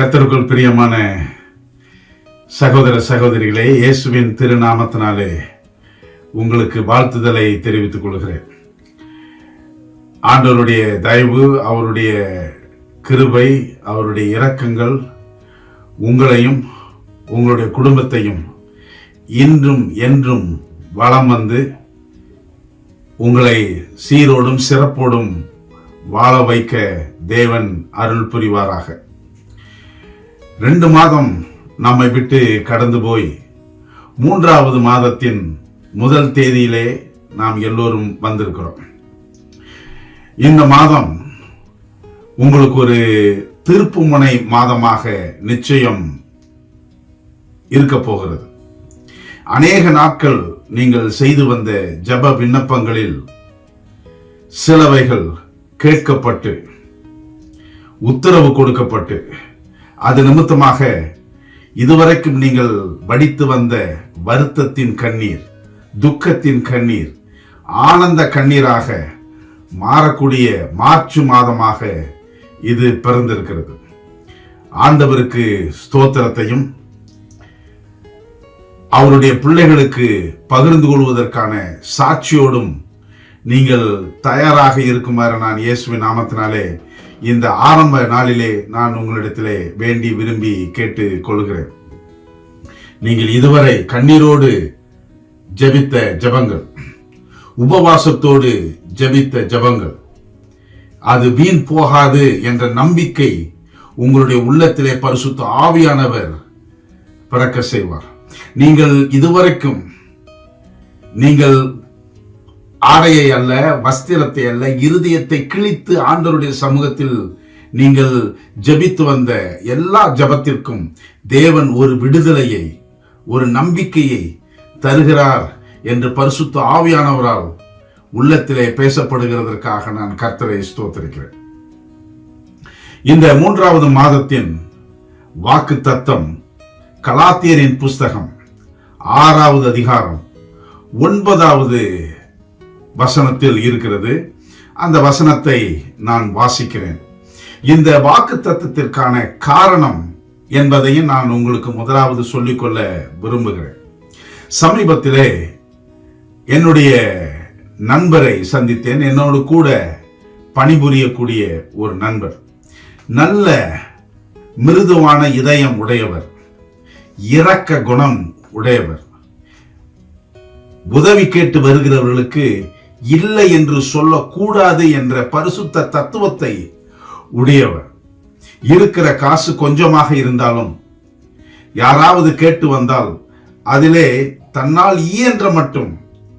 கர்த்தருக்குள் பிரியமான சகோதர சகோதரிகளே, இயேசுவின் திருநாமத்தினாலே உங்களுக்கு வாழ்த்துதலை தெரிவித்துக் கொள்கிறேன். ஆண்டவருடைய தயவு, அவருடைய கிருபை, அவருடைய இரக்கங்கள் உங்களையும் உங்களுடைய குடும்பத்தையும் இன்றும் என்றும் வளம் வந்து உங்களை சீரோடும் சிறப்போடும் வாழ வைக்க தேவன் அருள் புரிவாராக. 2 மாதம் நம்மை விட்டு கடந்து போய் 3வது மாதத்தின் முதல் தேதியிலே நாம் எல்லோரும் வந்திருக்கிறோம். இந்த மாதம் உங்களுக்கு ஒரு திருப்புமுனை மாதமாக நிச்சயம் இருக்க போகிறது. அநேக நாட்கள் நீங்கள் செய்து வந்த ஜெப விண்ணப்பங்களில் சிலவைகள் கேட்கப்பட்டு உத்தரவு கொடுக்கப்பட்டு அது நிமித்தமாக இதுவரைக்கும் நீங்கள் வடித்து வந்த வருத்தத்தின் கண்ணீர், துக்கத்தின் கண்ணீர் ஆனந்த கண்ணீராக மாறக்கூடிய மார்ச் மாதமாக இது பிறந்திருக்கிறது. ஆண்டவருக்கு ஸ்தோத்திரத்தையும் அவருடைய பிள்ளைகளுக்கு பகிர்ந்து கொள்வதற்கான சாட்சியோடும் நீங்கள் தயாராக இருக்குமாறு நான் இயேசுவின் நாமத்தினாலே இந்த ஆரம்ப நாளிலே நான் உங்களிடத்திலே வேண்டி விரும்பி கேட்டு கொள்கிறேன். நீங்கள் இதுவரை கண்ணீரோடு ஜெபித்த ஜெபங்கள், உபவாசத்தோடு ஜெபித்த ஜெபங்கள், அது வீண் போகாது என்ற நம்பிக்கை உங்களுடைய உள்ளத்திலே பரிசுத்த ஆவியானவர் பிறக்க செய்வார். நீங்கள் இதுவரைக்கும் நீங்கள் ஆடையை அல்ல, வஸ்திரத்தை அல்ல, இருதயத்தை கிழித்து ஆண்டவருடைய சமூகத்தில் நீங்கள் ஜெபித்து வந்த எல்லா ஜெபத்திற்கும் தேவன் ஒரு விடுதலையை, ஒரு நம்பிக்கையை தருகிறார் என்று பரிசுத்த ஆவியானவரால் உள்ளத்திலே பேசப்படுகிறதற்காக நான் கர்த்தரை ஸ்தோத்திரிக்கிறேன். இந்த 3வது மாதத்தின் வாக்கு தத்தம் கலாத்தியரின் புஸ்தகம் 6வது அதிகாரம் 9வது வசனத்தில் இருக்கிறது. அந்த வசனத்தை நான் வாசிக்கிறேன். இந்த வாக்கு தத்தத்திற்கான காரணம் என்பதையும் நான் உங்களுக்கு முதலாவது சொல்லிக்கொள்ள விரும்புகிறேன். சமீபத்திலே என்னுடைய நண்பரை சந்தித்தேன். என்னோடு கூட பணிபுரியக்கூடிய ஒரு நண்பர், நல்ல மிருதுவான இதயம் உடையவர், இரக்க குணம் உடையவர், உதவி கேட்டு வருகிறவர்களுக்கு இல்லை என்று சொல்லக்கூடாது என்ற பரிசுத்த தத்துவத்தை உடையவர். இருக்கிற காசு கொஞ்சமாக இருந்தாலும் யாராவது கேட்டு வந்தால் அதிலே தன்னால் இயன்ற மட்டும்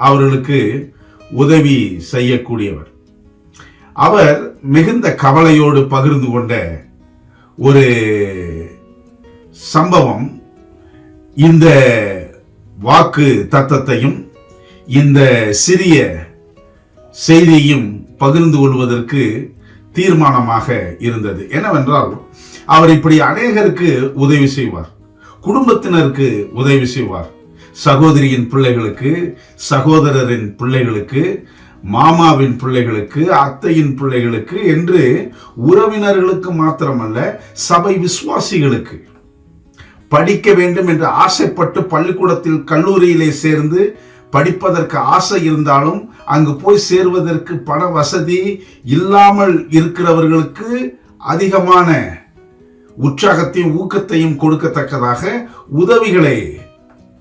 அவர்களுக்கு உதவி செய்யக்கூடியவர். அவர் மிகுந்த கவலையோடு பகிர்ந்து கொண்ட ஒரு சம்பவம் இந்த வாக்கு தத்தத்தையும் இந்த சிறிய செய்தியையும் பகிர்ந்து கொள்வதற்கு தீர்மானமாக இருந்தது. என்னவென்றால், அவர் இப்படி அநேகருக்கு உதவி செய்வார், குடும்பத்தினருக்கு உதவி செய்வார், சகோதரியின் பிள்ளைகளுக்கு, சகோதரரின் பிள்ளைகளுக்கு, மாமாவின் பிள்ளைகளுக்கு, அத்தையின் பிள்ளைகளுக்கு என்று உறவினர்களுக்கு மாத்திரமல்ல, சபை விசுவாசிகளுக்கு படிக்க வேண்டும் என்று ஆசைப்பட்டு பள்ளிக்கூடத்தில் கல்லூரியிலே சேர்ந்து படிப்பதற்கு ஆசை இருந்தாலும் அங்கு போய் சேர்வதற்கு பண வசதி இல்லாமல் இருக்கிறவர்களுக்கு அதிகமான உற்சாகத்தையும் ஊக்கத்தையும் கொடுக்கத்தக்கதாக உதவிகளை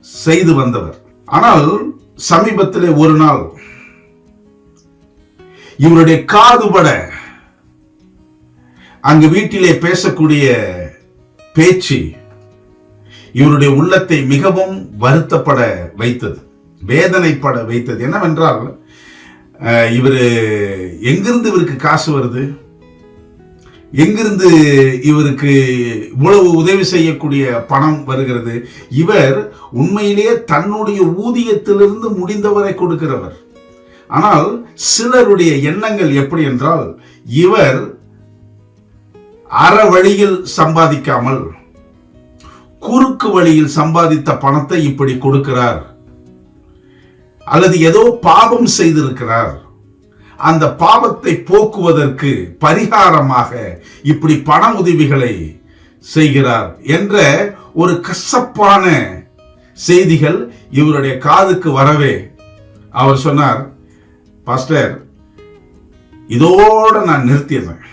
செய்து வந்தவர். ஆனால் சமீபத்திலே ஒரு நாள் இவருடைய காதுபட அங்கு வீட்டிலே பேசக்கூடிய பேச்சு இவருடைய உள்ளத்தை மிகவும் வருத்தப்பட வைத்தது, வேதனைப்பட வைத்தது. என்னவென்றால், இவர் எங்கிருந்து இவருக்கு காசு வருது, எங்கிருந்து இவருக்கு இவ்வளவு உதவி செய்யக்கூடிய பணம் வருகிறது? இவர் உண்மையிலேயே தன்னுடைய ஊதியத்திலிருந்து முடிந்தவரை கொடுக்கிறவர். ஆனால் சிலருடைய எண்ணங்கள் எப்படி என்றால், இவர் அற வழியில் சம்பாதிக்காமல் குறுக்கு வழியில் சம்பாதித்த பணத்தை இப்படி கொடுக்கிறார், அல்லது ஏதோ பாவம் செய்திருக்கிறார், அந்த பாவத்தை போக்குவதற்கு பரிகாரமாக இப்படி பண உதவிகளை செய்கிறார் என்ற ஒரு கசப்பான செய்திகள் இவருடைய காதுக்கு வரவே அவர் சொன்னார், பாஸ்டர், இதோட நான் நிறுத்திடுறேன்.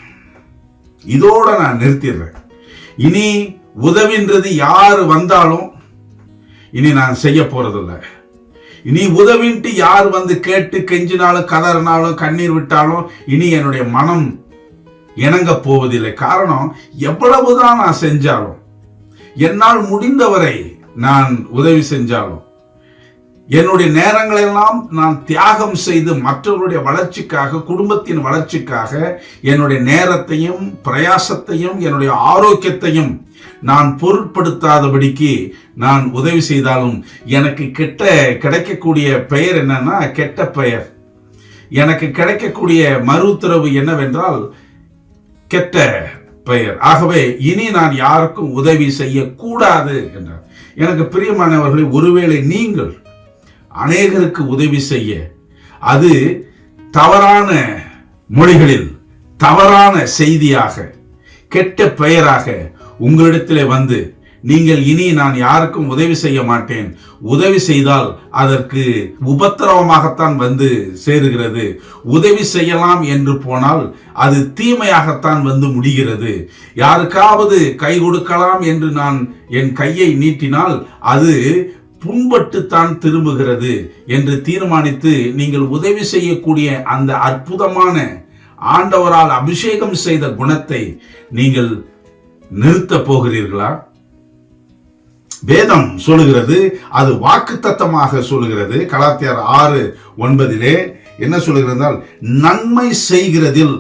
இனி உதவின்றது யாரு வந்தாலும் இனி நான் செய்ய போறதில்லை. இனி உதவின்ட்டு யார் வந்து கேட்டு கெஞ்சினாலும் கதறினாலும் கண்ணீர் விட்டாலும் இனி என்னுடைய மனம் இணங்க போவதில்லை. காரணம், எவ்வளவுதான் நான் செஞ்சாலும், என்னால் முடிந்தவரை நான் உதவி செஞ்சாலும், என்னுடைய நேரங்களெல்லாம் நான் தியாகம் செய்து மற்றவருடைய வளர்ச்சிக்காக, குடும்பத்தின் வளர்ச்சிக்காக என்னுடைய நேரத்தையும் பிரயாசத்தையும் என்னுடைய ஆரோக்கியத்தையும் நான் பொருட்படுத்தாதபடிக்கு நான் உதவி செய்தாலும் எனக்கு கிடைக்கக்கூடிய பெயர் என்னன்னா கெட்ட பெயர். எனக்கு கிடைக்கக்கூடிய மறு உத்தரவு என்னவென்றால் கெட்ட பெயர். ஆகவே இனி நான் யாருக்கும் உதவி செய்யக்கூடாது என்றார். எனக்கு பிரியமானவர்களை, ஒருவேளை நீங்கள் அநேகருக்கு உதவி செய்ய அது தவறான மொழிகளில் தவறான செய்தியாக கெட்ட பெயராக உங்களிடத்திலே வந்து நீங்கள் இனி நான் யாருக்கும் உதவி செய்ய மாட்டேன், உதவி செய்தால் அதற்கு உபத்திரவமாகத்தான் வந்து சேருகிறது, உதவி செய்யலாம் என்று போனால் அது தீமையாகத்தான் வந்து முடிகிறது, யாருக்காவது கை கொடுக்கலாம் என்று நான் என் கையை நீட்டினால் அது புண்பட்டுத்தான் திரும்புகிறது என்று தீர்மானித்து நீங்கள் உதவி செய்யக்கூடிய அந்த அற்புதமான ஆண்டவரால் அபிஷேகம் செய்த குணத்தை நீங்கள் நிறுத்த போகிறீர்களா? வேதம் சொல்லுகிறது, அது வாக்குத்தத்தமாக சொல்லுகிறது. கலாத்தியர் 6:9 என்ன சொல்லுகிறது? நன்மை செய்கிறதில்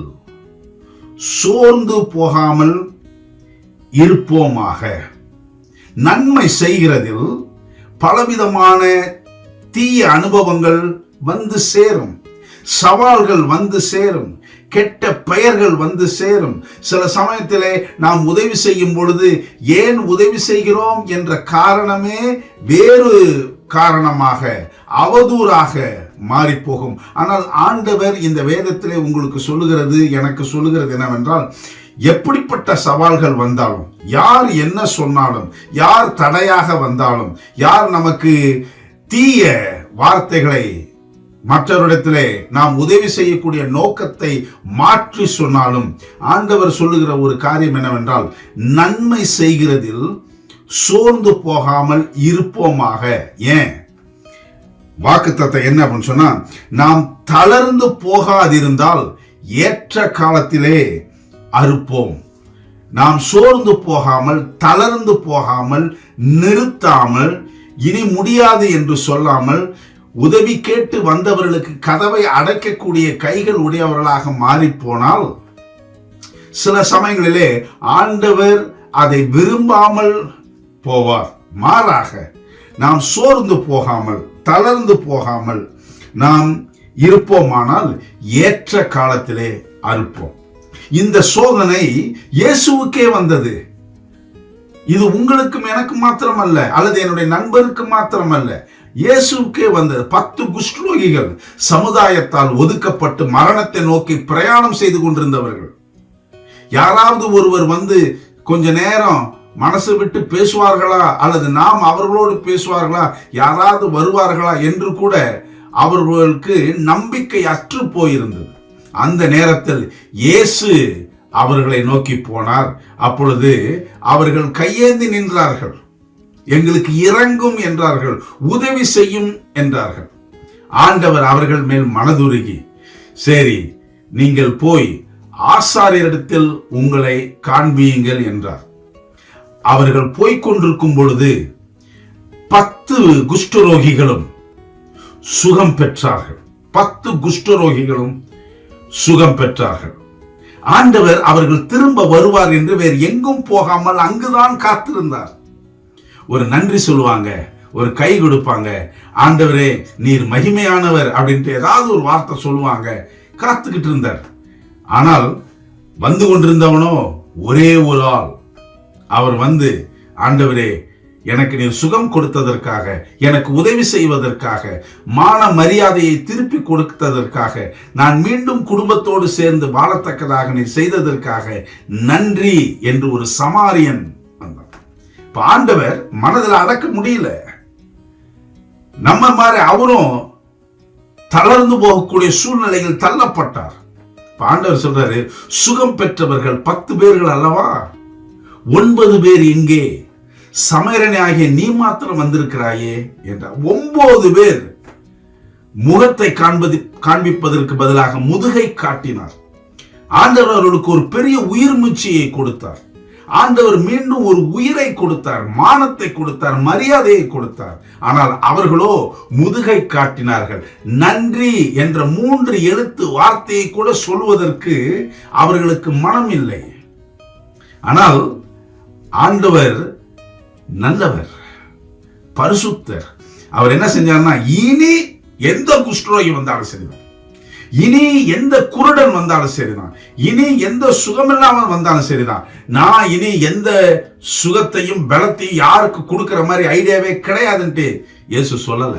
சோர்ந்து போகாமல் இருப்போமாக. நன்மை செய்கிறதில் பலவிதமான தீய அனுபவங்கள் வந்து சேரும், சவால்கள் வந்து சேரும், கெட்ட பெயர்கள் வந்து சேரும். சில சமயத்திலே நாம் உதவி செய்யும் பொழுது ஏன் உதவி செய்கிறோம் என்ற காரணமே வேறு காரணமாக அவதூறாக மாறிப்போகும். ஆனால் ஆண்டவர் இந்த வேதத்திலே உங்களுக்கு சொல்லுகிறது, எனக்கு சொல்லுகிறது என்னவென்றால், எப்படிப்பட்ட சவால்கள் வந்தாலும், யார் என்ன சொன்னாலும், யார் தடையாக வந்தாலும், யார் நமக்கு தீய வார்த்தைகளை மற்றவரிடத்திலே நாம் உதவி செய்யக்கூடிய நோக்கத்தை மாற்றி சொன்னாலும், ஆண்டவர் சொல்லுகிற ஒரு காரியம் என்னவென்றால், நன்மை செய்கிறதில் சோர்ந்து போகாமல் இருப்போமாக. ஏன் வாக்குத்தத்தம் என்ன அப்படின்னு சொன்னா, நாம் தளர்ந்து போகாதிருந்தால் ஏற்ற காலத்திலே அறுப்போம். நாம் சோர்ந்து போகாமல், தளர்ந்து போகாமல், நிறுத்தாமல், இனி முடியாது என்று சொல்லாமல், உதவி கேட்டு வந்தவர்களுக்கு கதவை அடைக்கக்கூடிய கைகள் உடையவர்களாக மாறி போனால், சில சமயங்களிலே ஆண்டவர் அதை விரும்பாமல் போவார். மாறாக நாம் சோர்ந்து போகாமல், தளர்ந்து போகாமல் நாம் இருப்போமானால் ஏற்ற காலத்திலே அறுப்போம். இந்த சோதனை இயேசுவுக்கே வந்தது. இது உங்களுக்கும் எனக்கு மாத்திரமல்ல, அல்லது என்னுடைய நண்பருக்கு மாத்திரமல்ல, இயேசுக்கே வந்தது. 10 குஷ்டரோகிகள் சமுதாயத்தால் ஒதுக்கப்பட்டு மரணத்தை நோக்கி பிரயாணம் செய்து கொண்டிருந்தவர்கள். யாராவது ஒருவர் வந்து கொஞ்ச நேரம் மனசு விட்டு பேசுவார்களா, அல்லது நாம் அவர்களோடு பேசுவார்களா, யாராவது வருவார்களா என்று கூட அவர்களுக்கு நம்பிக்கை அற்று போயிருந்தது. அந்த நேரத்தில் இயேசு அவர்களை நோக்கி போனார். அப்பொழுது அவர்கள் கையேந்தி நின்றார்கள். எங்களுக்கு இறங்கும் என்றார்கள், உதவி செய்யும் என்றார்கள். ஆண்டவர் அவர்கள் மேல் மனதுருகி, சரி நீங்கள் போய் ஆசாரியரிடத்தில் உங்களை காண்பியுங்கள் என்றார். அவர்கள் போய்கொண்டிருக்கும் பொழுது 10 குஷ்டரோகிகளும் சுகம் பெற்றார்கள். 10 குஷ்டரோகிகளும் சுகம் பெற்றார்கள். ஆண்டவர் அவர்கள் திரும்ப வருவார் என்று வேறு எங்கும் போகாமல் அங்குதான் காத்திருந்தார். ஒரு நன்றி சொல்லுவாங்க, ஒரு கை கொடுப்பாங்க, ஆண்டவரே நீர் மகிமையானவர் அப்படின்ட்டு ஏதாவது ஒரு வார்த்தை சொல்லுவாங்க, காத்துக்கிட்டு இருந்தார். ஆனால் வந்து கொண்டிருந்தவனோ ஒரே ஒரு ஆள். அவர் வந்து, ஆண்டவரே எனக்கு நீர் சுகம் கொடுத்ததற்காக, எனக்கு உதவி செய்வதற்காக, மான மரியாதையை திருப்பி கொடுத்ததற்காக, நான் மீண்டும் குடும்பத்தோடு சேர்ந்து வாழத்தக்கதாக நீர் செய்ததற்காக நன்றி என்று ஒரு சமாரியன் ஆண்டவர் மனதில் அடக்க முடியல. நம்ம மாதிரி அவரும் தளர்ந்து போகக்கூடிய சூழ்நிலையில் தள்ளப்பட்டார். ஆண்டவர் சொல்றாரு, சுகம் பெற்றவர்கள் 10 பேர்கள் அல்லவா, 9 பேர் எங்கே? சமைரனே ஆகிய நீ மாத்திரம் வந்திருக்கிறாயே என்றார். 9 பேர் முகத்தை காண்பிப்பதற்கு பதிலாக முதுகை காட்டினார். ஆண்டவர் அவர்களுக்கு ஒரு பெரிய உயிர் மூச்சியை கொடுத்தார். ஆண்டவர் மீண்டும் ஒரு உயிரை கொடுத்தார், மானத்தை கொடுத்தார், மரியாதையை கொடுத்தார். ஆனால் அவர்களோ முதுகை காட்டினார்கள். நன்றி என்ற 3 எழுத்து வார்த்தையை கூட சொல்வதற்கு அவர்களுக்கு மனம் இல்லை. ஆனால் ஆண்டவர் நல்லவர், பரிசுத்தர். அவர் என்ன செஞ்சார்னா, இனி எந்த குஷ்டரோகி வந்தாலும் சரிதான், இனி எந்த குருடன் வந்தாலும் சரிதான், இனி எந்த சுகமில்லாமல் வந்தாலும் சரிதான், நான் இனி எந்த சுகத்தையும் பலத்தையும் யாருக்கு கொடுக்கிற மாதிரி ஐடியாவே கிடையாதுன்ட்டு இயேசு சொல்லல.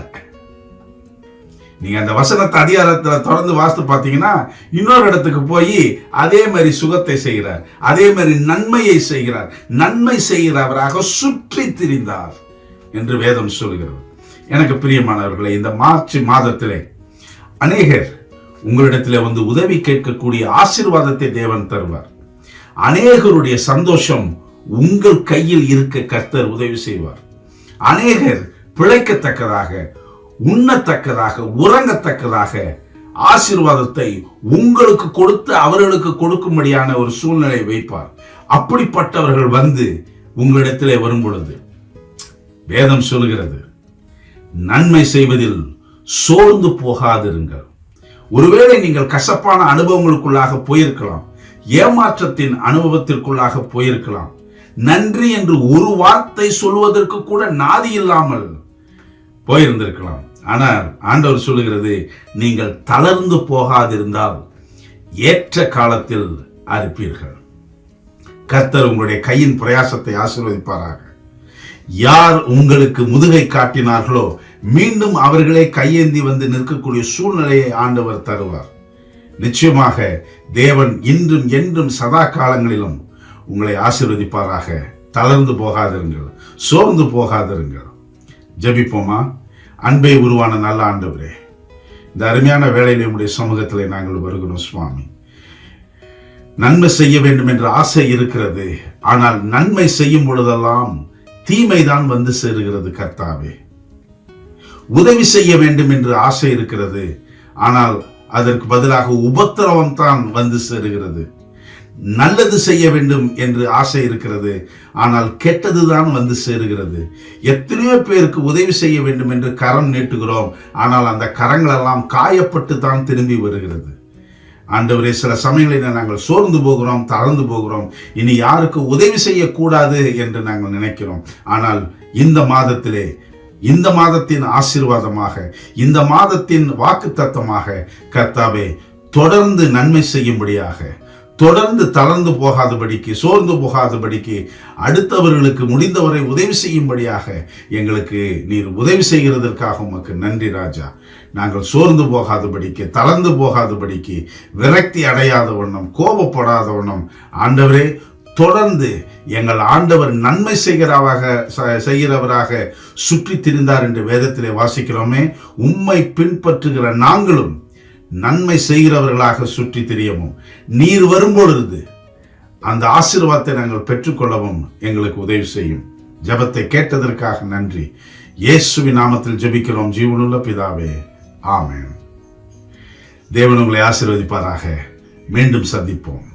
நீங்க அந்த வசனத்தை அதிகாரத்தில் தொடர்ந்து வாசித்து பார்த்தீங்கன்னா, இன்னொரு இடத்துக்கு போய் அதே மாதிரி சுகத்தை செய்கிறார், அதே மாதிரி நன்மையை செய்கிறார். நன்மை செய்கிறவராக சுற்றி திரிந்தார் என்று வேதம் சொல்கிறது. எனக்கு பிரியமானவர்களே, இந்த மார்ச் மாதத்திலே அநேகர் உங்களிடத்தில் வந்து உதவி கேட்கக்கூடிய ஆசீர்வாதத்தை தேவன் தருவார். அநேகருடைய சந்தோஷம் உங்கள் கையில் இருக்க கர்த்தர் உதவி செய்வார். அநேகர் பிழைக்கத்தக்கதாக, உண்ணத்தக்கதாக, உறங்கத்தக்கதாக ஆசீர்வாதத்தை உங்களுக்கு கொடுத்து அவர்களுக்கு கொடுக்கும்படியான ஒரு சூழ்நிலை வைப்பார். அப்படிப்பட்டவர்கள் வந்து உங்களிடத்திலே வரும் பொழுது வேதம் சொல்கிறது, நன்மை செய்வதில் சோர்ந்து போகாதிருங்கள். ஒருவேளை நீங்கள் கசப்பான அனுபவங்களுக்குள்ளாக போயிருக்கலாம், ஏமாற்றத்தின் அனுபவத்திற்குள்ளாக போயிருக்கலாம். நன்றி என்று ஒரு வார்த்தை சொல்வதற்கு கூட நாதி இல்லாமல் போயிருந்திருக்கலாம். ஆனால் ஆண்டவர் சொல்லுகிறது, நீங்கள் தளர்ந்து போகாதிருந்தால் ஏற்ற காலத்தில் அறுப்பீர்கள். கர்த்தர் உங்களுடைய கையின் பிரயாசத்தை ஆசீர்வதிப்பாராக. யார் உங்களுக்கு முதுகை காட்டினார்களோ மீண்டும் அவர்களே கையேந்தி வந்து நிற்கக்கூடிய சூழ்நிலையை ஆண்டவர் தருவார். நிச்சயமாக தேவன் இன்றும் என்றும் சதா காலங்களிலும் உங்களை ஆசீர்வதிப்பாராக. தளர்ந்து போகாதிருங்கள், சோர்ந்து போகாதிருங்கள். ஜெபிப்போமா? அன்பே உருவான நல்ல ஆண்டவரே, இந்த அருமையான வேளையிலே உம்முடைய சமூகத்திலே நாங்கள் வருகிறோம் சுவாமி. நன்மை செய்ய வேண்டும் என்ற ஆசை இருக்கிறது. ஆனால் நன்மை செய்யும் பொழுதெல்லாம் தீமைதான் வந்து சேருகிறது. கர்த்தாவே, உதவி செய்ய வேண்டும் என்று ஆசை இருக்கிறது. ஆனால் அதற்கு பதிலாக உபத்திரவம் தான் வந்து சேருகிறது. நல்லது செய்ய வேண்டும் என்று ஆசை இருக்கிறது. ஆனால் கெட்டதுதான் வந்து சேருகிறது. எத்தனையோ பேருக்கு உதவி செய்ய வேண்டும் என்று கரம் நீட்டுகிறோம். ஆனால் அந்த கரங்கள் எல்லாம் காயப்பட்டு தான் திரும்பி வருகிறது. ஆண்டவரே, சில சமயங்களில் நாங்கள் சோர்ந்து போகிறோம், தளர்ந்து போகிறோம். இனி யாருக்கு உதவி செய்யக்கூடாது என்று நாங்கள் நினைக்கிறோம். ஆனால் இந்த மாதத்திலே, இந்த மாதத்தின் ஆசீர்வாதமாக, இந்த மாதத்தின் வாக்குத்தத்தமாக கர்த்தாவே, தொடர்ந்து நன்மை செய்யும்படியாக, தொடர்ந்து தளர்ந்து போகாதபடிக்கு, சோர்ந்து போகாதபடிக்கு, அடுத்தவர்களுக்கு முடிந்தவரை உதவி செய்யும்படியாக எங்களுக்கு நீர் உதவி செய்கிறதற்காக உமக்கு நன்றி ராஜா. நாங்கள் சோர்ந்து போகாதபடிக்கு, தளர்ந்து போகாதபடிக்கு, விரக்தி அடையாத வண்ணம், கோபப்படாத வண்ணம் ஆண்டவரே, தொடர்ந்து எங்கள் ஆண்டவர் நன்மை செய்கிறவராக சுற்றி திரிந்தார் என்று வேதத்திலே வாசிக்கிறோமே. உம்மை பின்பற்றுகிற நாங்களும் நன்மை செய்கிறவர்களாக சுற்றி திரியவும், நீர் வரும்பொழுது அந்த ஆசீர்வாதத்தை நாங்கள் பெற்றுக்கொள்ளவும் எங்களுக்கு உதவி செய்யும். ஜெபத்தை கேட்டதற்காக நன்றி. இயேசுவின் நாமத்தில் ஜெபிக்கிறோம் ஜீவனுள்ள பிதாவே, ஆமென். தேவன் உங்களை ஆசீர்வதிப்பாராக. மீண்டும் சந்திப்போம்.